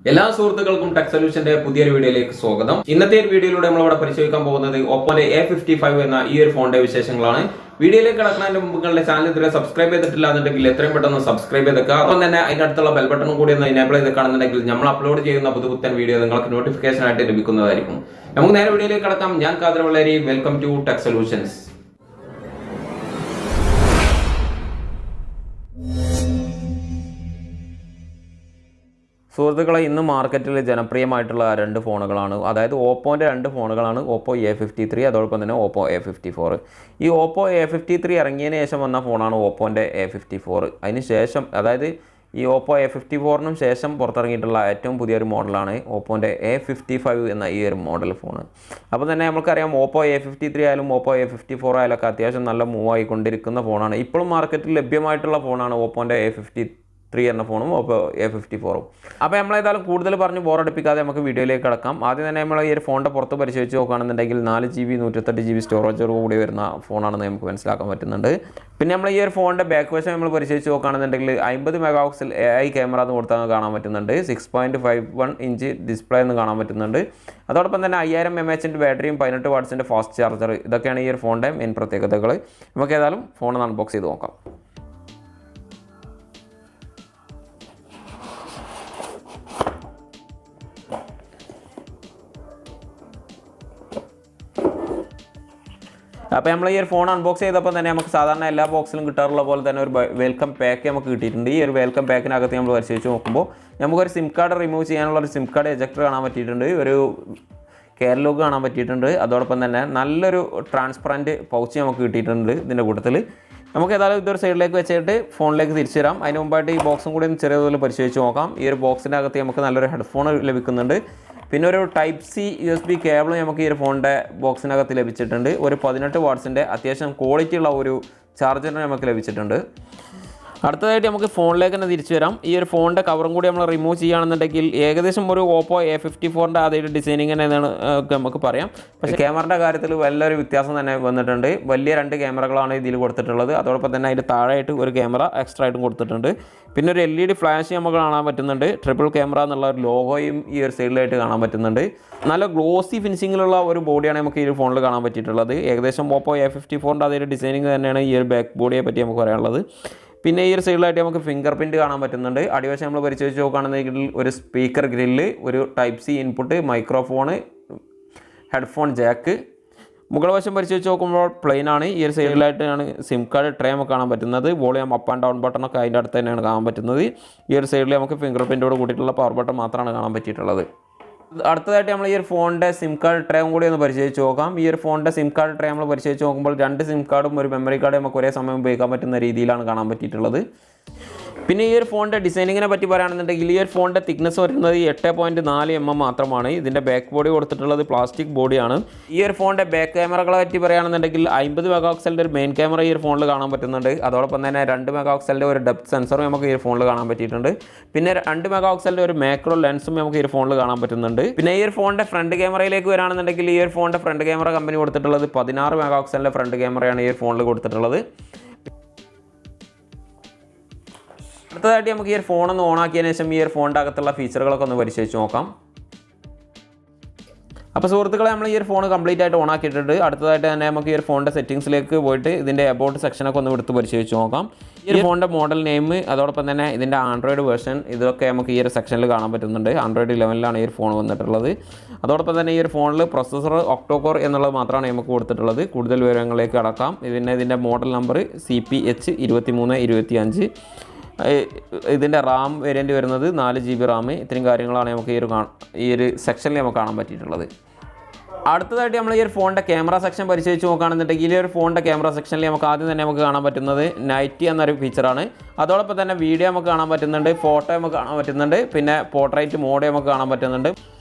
എല്ലാ സുഹൃത്തുക്കൾക്കും ടെക് സൊല്യൂഷന്റെ പുതിയൊരു വീഡിയോയിലേക്ക് സ്വാഗതം. ഇന്നത്തെ ഒരു വീഡിയോയിലൂടെ നമ്മളിവിടെ പരിശോധിക്കാൻ പോകുന്നത് ഓപ്പോന്റെ A55 എന്ന ഈ ഒരു ഫോണിന്റെ വിശേഷങ്ങളാണ്. വീഡിയോയിലേക്ക് കടക്കുന്നതിന് മുമ്പ് നിങ്ങളുടെ ചാനൽ ഇതുവരെ സബ്സ്ക്രൈബ് ചെയ്തിട്ടില്ല എന്നുണ്ടെങ്കിൽ എത്രയും പെട്ടെന്ന് സബ്സ്ക്രൈബ് ചെയ്തേക്കുക. അപ്പം തന്നെ അതിന്റെ അടുത്തുള്ള ബെൽ ബട്ടണും കൂടി ഒന്ന് എനേബിൾ ചെയ്ത് കാണുന്നുണ്ടെങ്കിൽ നമ്മൾ അപ്ലോഡ് ചെയ്യുന്ന പുതുപുത്തൻ വീഡിയോ നിങ്ങൾക്ക് നോട്ടിഫിക്കേഷൻ ആയിട്ട് ലഭിക്കുന്നതായിരിക്കും. നമുക്ക് നേരെ വീഡിയോയിലേക്ക് കടക്കാം. ഞാൻ Kader Valari. Welcome to tech solutions. സുഹൃത്തുക്കളെ, ഇന്ന് മാർക്കറ്റിൽ ജനപ്രിയമായിട്ടുള്ള രണ്ട് ഫോണുകളാണ്, അതായത് ഓപ്പോൻ്റെ രണ്ട് ഫോണുകളാണ്. ഓപ്പോ A53, അതോടൊപ്പം തന്നെ ഓപ്പോ A54. ഈ ഓപ്പോ A53 ഇറങ്ങിയതിന് ശേഷം വന്ന ഫോണാണ് ഓപ്പോൻ്റെ A54. അതിന് ശേഷം, അതായത് ഈ ഓപ്പോ A54നും ശേഷം പുറത്തിറങ്ങിയിട്ടുള്ള ഏറ്റവും പുതിയൊരു മോഡലാണ് ഓപ്പോൻ്റെ A55 എന്ന ഈ ഒരു മോഡൽ ഫോൺ. അപ്പോൾ തന്നെ നമുക്കറിയാം, ഓപ്പോ A53 ആയാലും ഓപ്പോ A54 ആയാലും ഒക്കെ അത്യാവശ്യം നല്ല മൂവ് ആയിക്കൊണ്ടിരിക്കുന്ന ഫോണാണ്. ഇപ്പോഴും മാർക്കറ്റിൽ ലഭ്യമായിട്ടുള്ള ഫോണാണ് ഓപ്പോൻ്റെ A53 എന്ന ഫോണും ഓപ്പോ A54. അപ്പോൾ നമ്മളേതായാലും കൂടുതൽ പറഞ്ഞ് ബോറടിപ്പിക്കാതെ നമുക്ക് വീഡിയോയിലേക്ക് കിടക്കാം. ആദ്യം തന്നെ നമ്മൾ ഈ ഒരു ഫോണിൻ്റെ പുറത്ത് പരിശോധിച്ച് നോക്കുകയാണെന്നുണ്ടെങ്കിൽ 4GB 128GB സ്റ്റോറേജോട് കൂടി വരുന്ന ഫോണാണെന്ന് നമുക്ക് മനസ്സിലാക്കാൻ പറ്റുന്നുണ്ട്. പിന്നെ നമ്മൾ ഈ ഒരു ഫോണിൻ്റെ ബാക്ക് വശം നമ്മൾ പരിശോധിച്ച് നോക്കുകയാണെന്നുണ്ടെങ്കിൽ 50 മെഗാപിക്സൽ AI ക്യാമറ എന്ന് കൊടുത്താൽ കാണാൻ പറ്റുന്നുണ്ട്. 6.51 ഇഞ്ച് ഡിസ്പ്ലേ എന്ന് കാണാൻ പറ്റുന്നുണ്ട്. അതോടൊപ്പം തന്നെ 5000 mAh ബാറ്ററിയും 18 വാട്ട്സിൻ്റെ ഫാസ്റ്റ് ചാർജർ, ഇതൊക്കെയാണ് ഈ ഒരു ഫോണിൻ്റെ മെയിൻ പ്രത്യേകതകൾ. നമുക്ക് ഏതായാലും ഫോൺ അൺബോക്സ് ചെയ്ത് നോക്കാം. അപ്പോൾ നമ്മൾ ഈ ഒരു ഫോൺ അൺബോക്സ് ചെയ്തപ്പോൾ തന്നെ നമുക്ക് സാധാരണ എല്ലാ ബോക്സിലും കിട്ടാറുള്ള പോലെ തന്നെ ഒരു വെൽക്കം പാക്ക് നമുക്ക് കിട്ടിയിട്ടുണ്ട്. ഈ ഒരു വെൽക്കം പാക്കിനകത്ത് നമ്മൾ പരിശോധിച്ച് നോക്കുമ്പോൾ നമുക്കൊരു സിം കാർഡ് റിമൂവ് ചെയ്യാനുള്ള ഒരു സിം കാർഡ് എജക്ടർ കാണാൻ പറ്റിയിട്ടുണ്ട്, ഒരു കാറ്റലോഗ് കാണാൻ പറ്റിയിട്ടുണ്ട്. അതോടൊപ്പം തന്നെ നല്ലൊരു ട്രാൻസ്പെറൻറ്റ് പൗച്ച് നമുക്ക് കിട്ടിയിട്ടുണ്ട് ഇതിൻ്റെ കൂട്ടത്തിൽ. നമുക്ക് ഏതായാലും ഇതൊരു സൈഡിലേക്ക് വെച്ചിട്ട് ഫോണിലേക്ക് തിരിച്ചു തരാം. അതിന് മുമ്പായിട്ട് ഈ ബോക്സും കൂടി ഒന്ന് ചെറിയതുപോലെ പരിശോധിച്ച് നോക്കാം. ഈ ഒരു ബോക്സിൻ്റെ അകത്ത് നമുക്ക് നല്ലൊരു ഹെഡ്ഫോൺ ലഭിക്കുന്നുണ്ട്. പിന്നെ ഒരു Type-C USB കേബിൾ നമുക്ക് ഈ ഒരു ഫോണിൻ്റെ ബോക്സിനകത്ത് ലഭിച്ചിട്ടുണ്ട്. ഒരു 18 വാട്ട്സിൻ്റെ അത്യാവശ്യം ക്വാളിറ്റി ഉള്ള ഒരു ചാർജർ നമുക്ക് ലഭിച്ചിട്ടുണ്ട്. അടുത്തതായിട്ട് നമുക്ക് ഫോണിലേക്ക് തന്നെ തിരിച്ചു വരാം. ഈ ഒരു ഫോണിൻ്റെ കവറും കൂടി നമ്മൾ റിമൂവ് ചെയ്യുകയാണെന്നുണ്ടെങ്കിൽ ഏകദേശം ഒരു ഓപ്പോ A54ൻ്റെ അതേ ഡിസൈനിങ് തന്നെയാണ് നമുക്ക് പറയാം. പക്ഷേ ക്യാമറയുടെ കാര്യത്തിൽ വലിയൊരു വ്യത്യാസം തന്നെ വന്നിട്ടുണ്ട്. വലിയ 2 ക്യാമറകളാണ് ഇതിൽ കൊടുത്തിട്ടുള്ളത്. അതോടൊപ്പം തന്നെ അതിൻ്റെ താഴെയായിട്ട് ഒരു ക്യാമറ എക്സ്ട്രാ ആയിട്ടും കൊടുത്തിട്ടുണ്ട്. പിന്നെ ഒരു LED ഫ്ലാഷ് നമുക്ക് കാണാൻ പറ്റുന്നുണ്ട്. ട്രിപ്പിൾ ക്യാമറ എന്നുള്ള ഒരു ലോഗോയും ഈ ഒരു സൈഡിലായിട്ട് കാണാൻ പറ്റുന്നുണ്ട്. നല്ല ഗ്ലോസി ഫിനിഷിങ്ങിലുള്ള ഒരു ബോഡിയാണ് നമുക്ക് ഈ ഒരു ഫോണിൽ കാണാൻ പറ്റിയിട്ടുള്ളത്. ഏകദേശം ഓപ്പോ A54ൻ്റെ അതേ ഡിസൈനിങ് തന്നെയാണ് ഈ ഒരു ബാക്ക് ബോഡിയെ പറ്റി നമുക്ക് പറയാനുള്ളത്. പിന്നെ ഈ ഒരു സൈഡിലായിട്ട് നമുക്ക് ഫിംഗർ പ്രിൻറ്റ് കാണാൻ പറ്റുന്നുണ്ട്. അടിവശം നമ്മൾ പരിശോധിച്ച് നോക്കുകയാണെന്നുണ്ടെങ്കിൽ ഒരു സ്പീക്കർ ഗ്രില്ല്, ഒരു Type-C input, microphone, headphone Jack. മുകൾ വശം പരിശോധിച്ച് നോക്കുമ്പോൾ പ്ലെയിൻ ആണ്. ഈ ഒരു സൈഡിലായിട്ടാണ് സിം കാർഡ് ട്രേ നമുക്ക് കാണാൻ പറ്റുന്നത്. വോളിയം അപ്പ് ആൻഡ് ഡൗൺ ബട്ടണൊക്കെ അതിൻ്റെ അടുത്ത് തന്നെയാണ് കാണാൻ പറ്റുന്നത്. ഈ ഒരു സൈഡിൽ നമുക്ക് ഫിംഗർ പ്രിൻറ്റോട് കൂടിയിട്ടുള്ള പവർ ബട്ടൺ മാത്രമാണ് കാണാൻ പറ്റിയിട്ടുള്ളത്. അടുത്തതായിട്ട് നമ്മൾ ഈ ഒരു ഫോണിൻ്റെ സിം കാർഡ് ട്രേയും കൂടി ഒന്ന് പരിശോധിച്ച് നോക്കാം. ഈ ഒരു ഫോണിൻ്റെ സിം കാർഡ് ട്രേ നമ്മൾ പരിശോധിച്ച് നോക്കുമ്പോൾ 2 സിം കാർഡും ഒരു മെമ്മറി കാർഡും നമുക്ക് ഒരേ സമയം ഉപയോഗിക്കാൻ പറ്റുന്ന രീതിയിലാണ് കാണാൻ പറ്റിയിട്ടുള്ളത്. പിന്നെ ഈ ഒരു ഫോണിൻ്റെ ഡിസൈനിങ്ങിനെ പറ്റി പറയുകയാണെന്നുണ്ടെങ്കിൽ ഈ ഒരു ഫോണിൻ്റെ തിക്നെസ് വരുന്നത് 8.4 mm മാത്രമാണ്. ഇതിൻ്റെ ബാക്ക് ബോഡി കൊടുത്തിട്ടുള്ളത് പ്ലാസ്റ്റിക് ബോഡിയാണ്. ഈ ഒരു ഫോണിൻ്റെ ബാക്ക് ക്യാമറകളെ പറ്റി പറയുകയാണെന്നുണ്ടെങ്കിൽ 50 മെഗാപിക്സലിൻ്റെ ഒരു മെയിൻ ക്യാമറ ഈ ഒരു ഫോണിൽ കാണാൻ പറ്റുന്നുണ്ട്. അതോടൊപ്പം തന്നെ 2 മെഗാപിക്സലിൻ്റെ ഒരു ഡെപ്ത് സെൻസറും നമുക്ക് ഈ ഒരു ഫോണിൽ കാണാൻ പറ്റിയിട്ടുണ്ട്. പിന്നെ 2 മെഗാപിക്സലിൻ്റെ ഒരു മാക്രോ ലെൻസും നമുക്ക് ഈ ഒരു ഫോണിൽ കാണാൻ പറ്റുന്നുണ്ട്. പിന്നെ ഈ ഒരു ഫോണിൻ്റെ ഫ്രണ്ട് ക്യാമറയിലേക്ക് വരികയാണെന്നുണ്ടെങ്കിൽ ഈ ഒരു ഫോണിൻ്റെ ഫ്രണ്ട് ക്യാമറ കമ്പനി കൊടുത്തിട്ടുള്ളത് 16 മെഗാപിക്സലിൻ്റെ ഫ്രണ്ട് ക്യാമറയാണ് ഈ ഒരു ഫോണിൽ കൊടുത്തിട്ടുള്ളത്. അടുത്തതായിട്ട് നമുക്ക് ഈ ഒരു ഫോണൊന്ന് ഓണാക്കിയതിന് ശേഷം ഈ ഒരു ഫോണിൻ്റെ അകത്തുള്ള ഫീച്ചറുകളൊക്കെ ഒന്ന് പരിശോധിച്ച് നോക്കാം. അപ്പോൾ സുഹൃത്തുക്കളെ, നമ്മൾ ഈ ഒരു ഫോൺ കംപ്ലീറ്റ് ആയിട്ട് ഓണാക്കിയിട്ടുണ്ട്. അടുത്തതായിട്ട് തന്നെ നമുക്ക് ഈ ഒരു ഫോണിൻ്റെ സെറ്റിംഗ്സിലേക്ക് പോയിട്ട് ഇതിൻ്റെ അബൌട്ട് സെക്ഷനൊക്കെ ഒന്ന് എടുത്ത് പരിശോധിച്ച് നോക്കാം. ഈ ഒരു ഫോണിൻ്റെ മോഡൽ നെയിം, അതോടൊപ്പം തന്നെ ഇതിൻ്റെ ആൻഡ്രോയിഡ് വേർഷൻ, ഇതൊക്കെ നമുക്ക് ഈ ഒരു സെക്ഷനിൽ കാണാൻ പറ്റുന്നുണ്ട്. ആൻഡ്രോയിഡ് 11 ഈ ഒരു ഫോൺ വന്നിട്ടുള്ളത്. അതോടൊപ്പം തന്നെ ഈ ഒരു ഫോണിൽ പ്രൊസസ്സർ ഒക്ടോകോർ എന്നുള്ളത് മാത്രമാണ് നമുക്ക് കൊടുത്തിട്ടുള്ളത്. കൂടുതൽ വിവരങ്ങളിലേക്ക് കടക്കാം. പിന്നെ ഇതിൻ്റെ മോഡൽ നമ്പർ CPH 2325. ഇതിൻ്റെ റാം വേരിയൻ്റ് വരുന്നത് 4GB റാം. ഇത്രയും കാര്യങ്ങളാണ് നമുക്ക് ഈ ഒരു സെക്ഷനിൽ നമുക്ക് കാണാൻ പറ്റിയിട്ടുള്ളത്. അടുത്തതായിട്ട് നമ്മൾ ഈ ഒരു ഫോണിൻ്റെ ക്യാമറ സെക്ഷൻ പരിശോധിച്ച് നോക്കുകയാണെന്നുണ്ടെങ്കിൽ ഈ ഒരു ഫോണിൻ്റെ ക്യാമറ സെക്ഷനിൽ നമുക്ക് ആദ്യം തന്നെ നമുക്ക് കാണാൻ പറ്റുന്നത് നൈറ്റ് എന്നൊരു ഫീച്ചറാണ്. അതോടൊപ്പം തന്നെ വീഡിയോ നമുക്ക് കാണാൻ പറ്റുന്നുണ്ട്, ഫോട്ടോ നമുക്ക് കാണാൻ പറ്റുന്നുണ്ട്, പിന്നെ പോർട്രേറ്റ് മോഡ് നമുക്ക് കാണാൻ പറ്റുന്നുണ്ട്.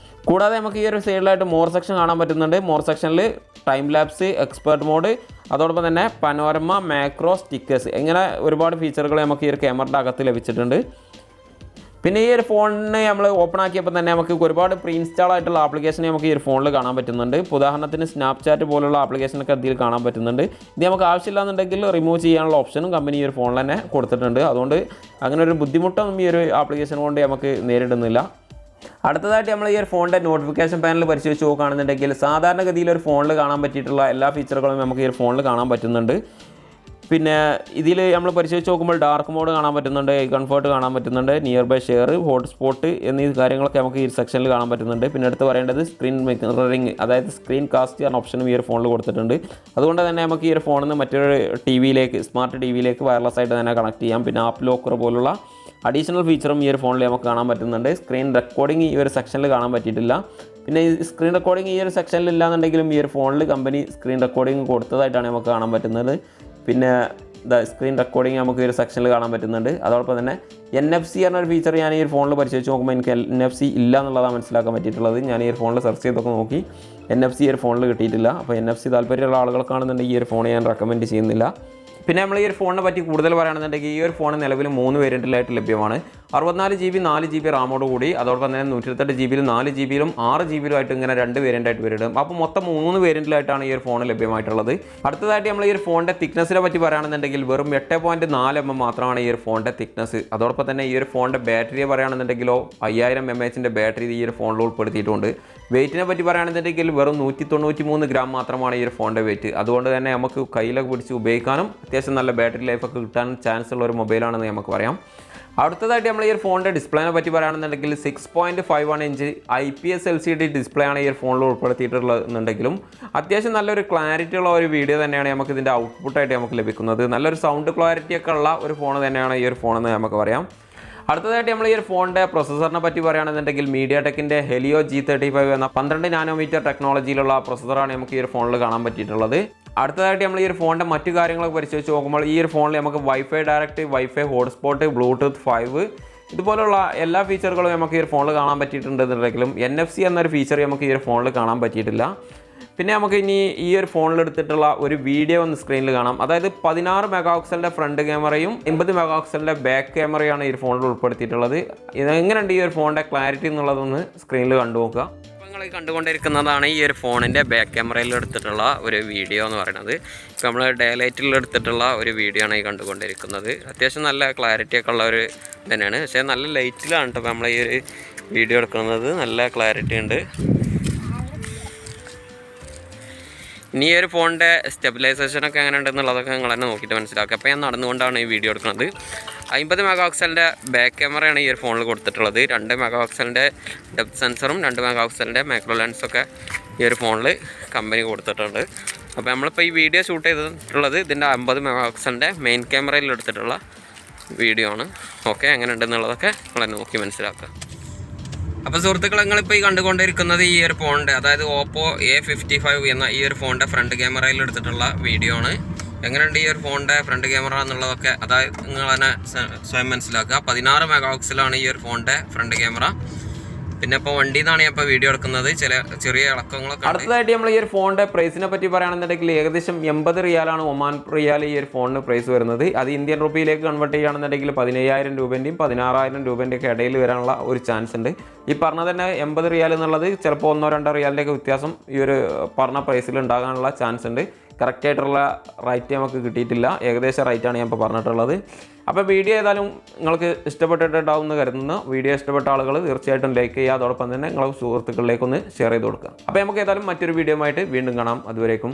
കൂടാതെ നമുക്ക് ഈ ഒരു സൈഡിലായിട്ട് മോർ സെക്ഷൻ കാണാൻ പറ്റുന്നുണ്ട്. മോർ സെക്ഷനിൽ ടൈം ലാപ്സ്, എക്സ്പേർട്ട് മോഡ്, അതോടൊപ്പം തന്നെ പനോരമ, മാക്രോ, സ്റ്റിക്കേഴ്സ്, ഇങ്ങനെ ഒരുപാട് ഫീച്ചറുകൾ നമുക്ക് ഈ ഒരു ക്യാമറയുടെ അകത്ത് ലഭിച്ചിട്ടുണ്ട്. പിന്നെ ഈ ഒരു ഫോണിന് നമ്മൾ ഓപ്പൺ ആക്കിയപ്പോൾ തന്നെ നമുക്ക് ഒരുപാട് പ്രീ ഇൻസ്റ്റാൾ ആയിട്ടുള്ള ആപ്ലിക്കേഷൻ നമുക്ക് ഈ ഒരു ഫോണിൽ കാണാൻ പറ്റുന്നുണ്ട്. ഉദാഹരണത്തിന് സ്നാപ്ചാറ്റ് പോലുള്ള ആപ്ലിക്കേഷനൊക്കെ അതിൽ കാണാൻ പറ്റുന്നുണ്ട്. ഇത് നമുക്ക് ആവശ്യമില്ലാന്നുണ്ടെങ്കിൽ റിമൂവ് ചെയ്യാനുള്ള ഓപ്ഷനും കമ്പനി ഈ ഒരു ഫോണിൽ തന്നെ കൊടുത്തിട്ടുണ്ട്. അതുകൊണ്ട് അങ്ങനെ ഒരു ബുദ്ധിമുട്ടൊന്നും ഈ ഒരു ആപ്ലിക്കേഷൻ കൊണ്ട് നമുക്ക് നേരിടുന്നില്ല. അടുത്തതായിട്ട് നമ്മൾ ഈ ഒരു ഫോണിൻ്റെ നോട്ടിഫിക്കേഷൻ പാനൽ പരിശോധിച്ച് നോക്കുകയാണെന്നുണ്ടെങ്കിൽ സാധാരണഗതിയിൽ ഒരു ഫോണിൽ കാണാൻ പറ്റിയിട്ടുള്ള എല്ലാ ഫീച്ചറുകളും നമുക്ക് ഈ ഒരു ഫോണിൽ കാണാൻ പറ്റുന്നുണ്ട്. പിന്നെ ഇതിൽ നമ്മൾ പരിശോധിച്ച് നോക്കുമ്പോൾ ഡാർക്ക് മോഡ് കാണാൻ പറ്റുന്നുണ്ട്, കംഫർട്ട് കാണാൻ പറ്റുന്നുണ്ട്, നിയർ ബൈ ഷെയർ, ഹോട്ട്സ്പോട്ട് എന്നീ കാര്യങ്ങളൊക്കെ നമുക്ക് ഈ സെക്ഷനിൽ കാണാൻ പറ്റുന്നുണ്ട്. പിന്നെ അടുത്ത് പറയേണ്ടത് സ്ക്രീൻ മിററിംഗ്, അതായത് സ്ക്രീൻ കാസ്റ്റ് എന്ന ഓപ്ഷനും ഈ ഒരു ഫോണിൽ കൊടുത്തിട്ടുണ്ട്. അതുകൊണ്ട് തന്നെ നമുക്ക് ഈ ഒരു ഫോണിൽ നിന്ന് മറ്റൊരു ടി വിയിലേക്ക്, സ്മാർട്ട് ടി വിയിലേക്ക് വയർലെസ് ആയിട്ട് തന്നെ കണക്ട് ചെയ്യാം. പിന്നെ ആപ്പ് ലോക്കർ പോലുള്ള അഡീഷണൽ ഫീച്ചറും ഈ ഒരു ഫോണിൽ നമുക്ക് കാണാൻ പറ്റുന്നുണ്ട്. സ്ക്രീൻ റെക്കോർഡിംഗ് ഈ ഒരു സെക്ഷനിൽ കാണാൻ പറ്റിയിട്ടില്ല. പിന്നെ ഈ സ്ക്രീൻ റെക്കോർഡിംഗ് ഈ ഒരു സെക്ഷനിൽ ഇല്ലാന്നുണ്ടെങ്കിലും ഈ ഒരു ഫോണിൽ കമ്പനി സ്ക്രീൻ റെക്കോർഡിംഗ് കൊടുത്തതായിട്ടാണ് നമുക്ക് കാണാൻ പറ്റുന്നത്. പിന്നെ സ്ക്രീൻ റെക്കോർഡിംഗ് നമുക്ക് ഈ ഒരു സെക്ഷനിൽ കാണാൻ പറ്റുന്നുണ്ട്. അതോടൊപ്പം തന്നെ NFC എന്നൊരു ഫീച്ചർ ഞാൻ ഈ ഒരു ഫോണിൽ പരിശോധിച്ച് നോക്കുമ്പോൾ എനിക്ക് NFC ഇല്ല എന്നുള്ളതാണ് മനസ്സിലാക്കാൻ പറ്റിയിട്ടുള്ളത്. ഞാൻ ഈ ഒരു ഫോണിൽ സെർച്ച് ചെയ്തൊക്കെ നോക്കി, NFC ഈ ഒരു ഫോണിൽ കിട്ടിയിട്ടില്ല. അപ്പോൾ NFC താല്പര്യമുള്ള ആളുകൾക്കാണെന്നുണ്ടെങ്കിൽ ഈ ഒരു ഫോൺ ഞാൻ റെക്കമെൻഡ് ചെയ്യുന്നില്ല. പിന്നെ നമ്മൾ ഈ ഒരു ഫോണിനെ പറ്റി കൂടുതൽ പറയുകയാണെന്നുണ്ടെങ്കിൽ ഈ ഒരു ഫോൺ നിലവിൽ 3 വേരിയൻറ്റിലായിട്ട് ലഭ്യമാണ്. 64GB 4GB റാമോട് കൂടി, അതോടൊപ്പം തന്നെ 128GB 4GB 6GB ആയിട്ട് ഇങ്ങനെ 2 വേരിയൻ്റായിട്ട് വരും. അപ്പോൾ മൊത്തം 3 വേരിയൻറ്റിലായിട്ടാണ് ഈ ഒരു ഫോൺ ലഭ്യമായിട്ടുള്ളത്. അടുത്തതായിട്ട് നമ്മൾ ഈ ഒരു ഫോണിൻ്റെ തിക്നെസ്സിനെ പറ്റി പറയുകയാണെന്നുണ്ടെങ്കിൽ വെറും 8.4 mm മാത്രമാണ് ഈ ഒരു ഫോണിൻ്റെ തിക്നെസ്. അതോടൊപ്പം തന്നെ ഈ ഒരു ഫോണിൻ്റെ ബാറ്ററിയെ പറയുകയാണെന്നുണ്ടെങ്കിലോ 5000 mAh ബാറ്ററി ഈ ഒരു ഫോണിൽ ഉൾപ്പെടുത്തിയിട്ടുണ്ട്. വെയിറ്റിനെ പറ്റി പറയുകയാണെന്നുണ്ടെങ്കിൽ വെറും 193 ഗ്രാം മാത്രമാണ് ഈ ഒരു ഫോണിൻ്റെ വെയിറ്റ്. അതുകൊണ്ട് തന്നെ നമുക്ക് കയ്യിലൊക്കെ പിടിച്ച് ഉപയോഗിക്കാനും അത്യാവശ്യം നല്ല ബാറ്ററി ലൈഫൊക്കെ കിട്ടാൻ ചാൻസ് ഉള്ള ഒരു മൊബൈലാണെന്ന് നമുക്ക് പറയാം. അടുത്തതായിട്ട് നമ്മൾ ഈ ഒരു ഫോണിൻ്റെ ഡിസ്പ്ലേനെ പറ്റി പറയുകയാണെന്നുണ്ടെങ്കിൽ 6.51 ഇഞ്ച് IPS LCD ഡിസ്പ്ലേ ആണ് ഈ ഒരു ഫോണിൽ ഉൾപ്പെടുത്തിയിട്ടുള്ളതെന്നുണ്ടെങ്കിലും അത്യാവശ്യം നല്ലൊരു ക്ലാരിറ്റി ഉള്ള ഒരു വീഡിയോ തന്നെയാണ് നമുക്ക് ഇതിൻ്റെ ഔട്ട്പുട്ടായിട്ട് നമുക്ക് ലഭിക്കുന്നത്. നല്ലൊരു സൗണ്ട് ക്ലാരിറ്റി ഒക്കെ ഉള്ള ഒരു ഫോൺ തന്നെയാണ് ഈ ഒരു ഫോണെന്ന് നമുക്ക് പറയാം. അടുത്തതായിട്ട് നമ്മൾ ഈ ഒരു ഫോണിൻ്റെ പ്രൊസസ്സറിനെ പറ്റി പറയുകയാണെന്നുണ്ടെങ്കിൽ MediaTekൻ്റെ Helio G35 എന്ന 12 നാനോമീറ്റർ ടെക്നോളജിയിലുള്ള പ്രൊസസ്സറാണ് നമുക്ക് ഈ ഒരു ഫോണിൽ കാണാൻ പറ്റിയിട്ടുള്ളത്. അടുത്തതായിട്ട് നമ്മൾ ഈ ഒരു ഫോണിൻ്റെ മറ്റു കാര്യങ്ങളൊക്കെ പരിശോധിച്ച് നോക്കുമ്പോൾ ഈ ഒരു ഫോണിൽ നമുക്ക് wifi direct, wifi hotspot, Bluetooth 5 ഇതുപോലുള്ള എല്ലാ ഫീച്ചറുകളും നമുക്ക് ഈ ഒരു ഫോണിൽ കാണാൻ പറ്റിയിട്ടുണ്ടെന്നുണ്ടെങ്കിലും NFC എന്നൊരു ഫീച്ചർ നമുക്ക് ഈ ഒരു ഫോണിൽ കാണാൻ പറ്റിയിട്ടില്ല. പിന്നെ നമുക്ക് ഇനി ഈ ഒരു ഫോണിൽ എടുത്തിട്ടുള്ള ഒരു വീഡിയോ ഒന്ന് സ്ക്രീനിൽ കാണാം. അതായത് 16 മെഗാപിക്സലിൻ്റെ ഫ്രണ്ട് ക്യാമറയും 80 മെഗാപിക്സലിൻ്റെ ബാക്ക് ക്യാമറയാണ് ഈ ഒരു ഫോണിൽ ഉൾപ്പെടുത്തിയിട്ടുള്ളത്. ഇതെങ്ങനെയുണ്ട് ഈ ഒരു ഫോണിൻ്റെ ക്ലാരിറ്റി എന്നുള്ളതൊന്ന് സ്ക്രീനിൽ കണ്ടു നോക്കുക. നിങ്ങൾ കണ്ടുകൊണ്ടിരിക്കുന്നതാണ് ഈ ഒരു ഫോണിൻ്റെ ബാക്ക് ക്യാമറയിൽ എടുത്തിട്ടുള്ള ഒരു വീഡിയോ എന്ന് പറയുന്നത്. ഇപ്പോൾ നമ്മൾ ഡേ ലൈറ്റിൽ എടുത്തിട്ടുള്ള ഒരു വീഡിയോ ആണ് ഈ കണ്ടുകൊണ്ടിരിക്കുന്നത്. അത്യാവശ്യം നല്ല ക്ലാരിറ്റി ഒക്കെ ഉള്ള ഒരു തന്നെയാണ്. പക്ഷേ നല്ല ലൈറ്റിലാണ് കേട്ടോ നമ്മൾ ഈ ഒരു വീഡിയോ എടുക്കുന്നത്. നല്ല ക്ലാരിറ്റി ഉണ്ട്. ഇനി ഈ ഒരു ഫോണിൻ്റെ സ്റ്റെബിലൈസേഷനൊക്കെ എങ്ങനെ ഉണ്ടെന്നുള്ളതൊക്കെ നിങ്ങൾ തന്നെ നോക്കിയിട്ട് മനസ്സിലാക്കുക. അപ്പോൾ ഞാൻ നടന്നുകൊണ്ടാണ് ഈ വീഡിയോ എടുക്കുന്നത്. 50 മെഗാപിക്സലിൻ്റെ ബാക്ക് ക്യാമറയാണ് ഈ ഒരു ഫോണിൽ കൊടുത്തിട്ടുള്ളത്. 2 മെഗാപിക്സലിൻ്റെ ഡെപ്ത് സെൻസറും 2 മെഗാപിക്സലിൻ്റെ മാക്രോ ലെൻസൊക്കെ ഈ ഒരു ഫോണിൽ കമ്പനി കൊടുത്തിട്ടുണ്ട്. അപ്പോൾ നമ്മളിപ്പോൾ ഈ വീഡിയോ ഷൂട്ട് ചെയ്തിട്ടുള്ളത് ഇതിൻ്റെ 50 മെഗാപിക്സലിൻ്റെ മെയിൻ ക്യാമറയിൽ എടുത്തിട്ടുള്ള വീഡിയോ ആണ്. ഓക്കെ, എങ്ങനെ ഉണ്ടെന്നുള്ളതൊക്കെ നിങ്ങൾ തന്നെ നോക്കി മനസ്സിലാക്കുക. അപ്പോൾ സുഹൃത്തുക്കൾ, നിങ്ങളിപ്പോൾ ഈ കണ്ടുകൊണ്ടിരിക്കുന്നത് ഈ ഒരു ഫോണിൻ്റെ, അതായത് Oppo A55 എന്ന ഈ ഒരു ഫോണിൻ്റെ ഫ്രണ്ട് ക്യാമറയിൽ എടുത്തിട്ടുള്ള വീഡിയോ ആണ്. എങ്ങനെയുണ്ട് ഈ ഒരു ഫോണിൻ്റെ ഫ്രണ്ട് ക്യാമറ എന്നുള്ളതൊക്കെ അതായത് നിങ്ങൾ തന്നെ സ്വയം മനസ്സിലാക്കുക. 16 മെഗാപിക്സലാണ് ഈ ഒരു ഫോണിൻ്റെ ഫ്രണ്ട് ക്യാമറ. പിന്നെ ഇപ്പോൾ വണ്ടിയിൽ നിന്നാണ് ഞാൻ ഇപ്പോൾ വീഡിയോ എടുക്കുന്നത്. ചെറിയ ഇളക്കങ്ങളൊക്കെ. അടുത്തതായിട്ട് നമ്മൾ ഈ ഒരു ഫോണിൻ്റെ പ്രൈസിനെ പറ്റി പറയുകയാണെന്നുണ്ടെങ്കിൽ ഏകദേശം 80 റിയാലാണ് ഒമാൻ റിയാൽ ഈ ഒരു ഫോണിന് പ്രൈസ് വരുന്നത്. അത് ഇന്ത്യൻ റുപ്പിയിലേക്ക് കൺവേർട്ട് ചെയ്യുകയാണെന്നുണ്ടെങ്കിൽ 15000 രൂപേൻ്റെയും 16000 രൂപേൻ്റെയൊക്കെ ഇടയിൽ വരാനുള്ള ഒരു ചാൻസ് ഉണ്ട്. ഈ പറഞ്ഞ തന്നെ 80 റിയാൽ എന്നുള്ളത് ചിലപ്പോൾ 1-2 റിയാലിൻ്റെയൊക്കെ വ്യത്യാസം ഈ ഒരു പറഞ്ഞ പ്രൈസിൽ ഉണ്ടാകാനുള്ള ചാൻസ് ഉണ്ട്. കറക്റ്റായിട്ടുള്ള റേറ്റ് നമുക്ക് കിട്ടിയിട്ടില്ല. ഏകദേശം റേറ്റാണ് ഞാൻ ഇപ്പോൾ പറഞ്ഞിട്ടുള്ളത്. അപ്പോൾ വീഡിയോ ഏതായാലും നിങ്ങൾക്ക് ഇഷ്ടപ്പെട്ടിട്ടുണ്ടാവും എന്ന് കരുതുന്നു. വീഡിയോ ഇഷ്ടപ്പെട്ട ആളുകൾ തീർച്ചയായിട്ടും ലൈക്ക് ചെയ്യുക. അതോടൊപ്പം തന്നെ നിങ്ങളുടെ സുഹൃത്തുക്കളിലേക്കൊന്ന് ഷെയർ ചെയ്ത് കൊടുക്കുക. അപ്പോൾ നമുക്ക് ഏതായാലും മറ്റൊരു വീഡിയോ ആയിട്ട് വീണ്ടും കാണാം. അതുവരേക്കും